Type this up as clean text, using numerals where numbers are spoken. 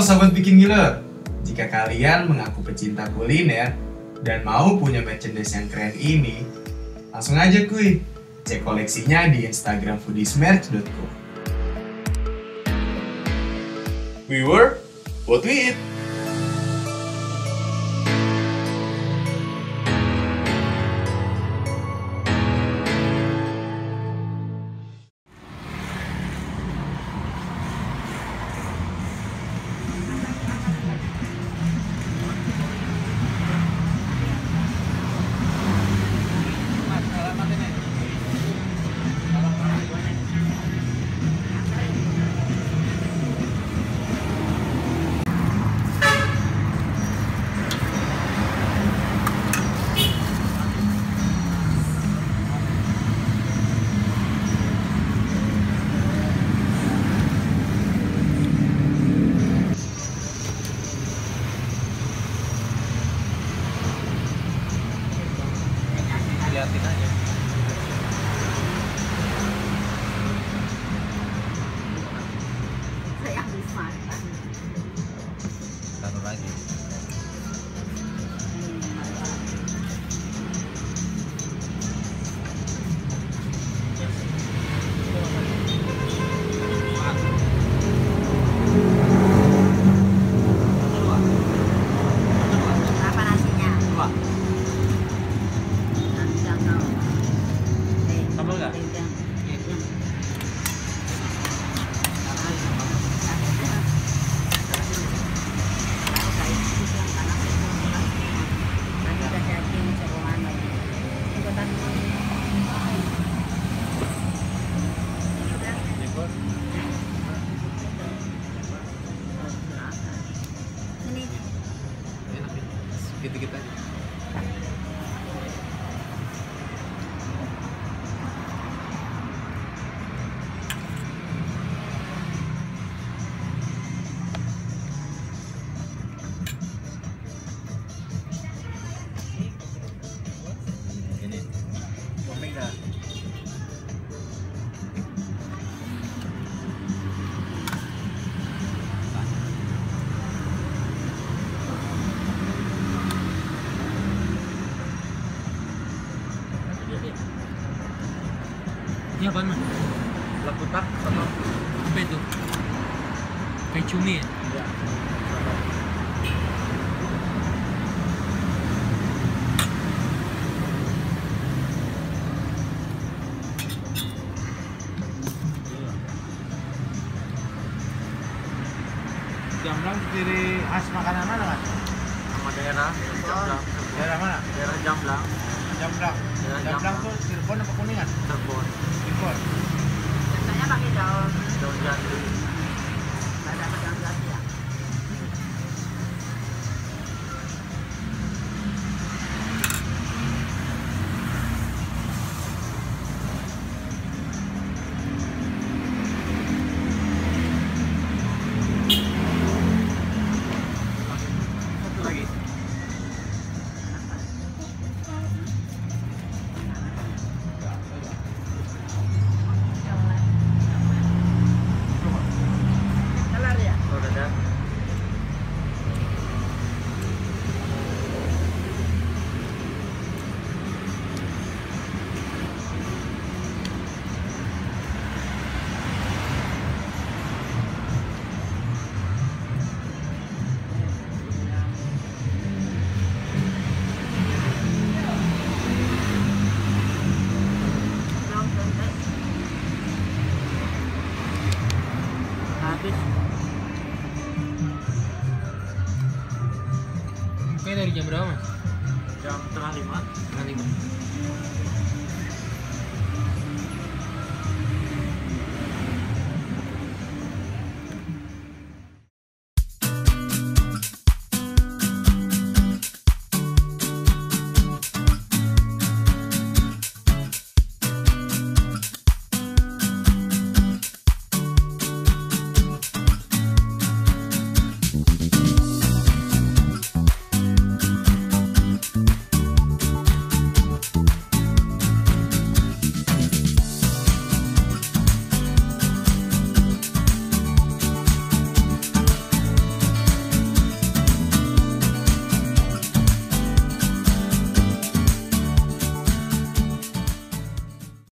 Sobat Bikin Ngiler, jika kalian mengaku pecinta kuliner dan mau punya merchandise yang keren ini, langsung aja kuy, cek koleksinya di Instagram foodiesmerch.co. We were what we eat. Liatin aja. Saya habis makan. Taruh lagi. Berapa nasinya? Dua. Jangan tahu. Sambal nggak? Gitu-gitu aja. Ini omega. Ini apaan mas? Laputak sama Apa itu? Kayak cumi ya? ya. Jamblang dari khas makanan mana mas? Sama daerah Jamblang. Daerah mana? Daerah Jamblang. Jamblang. Daerah Jamblang tuh Cirebon apa Kuningan? Cirebon. Cirebon. Biasanya pakai daun Daun jati. daun jati ya. Satu lagi. Telur ya. Oh, ada. Belum selesai. Habis. Kayak dari jam berapa mas? Jam setengah 5. Setengah 5.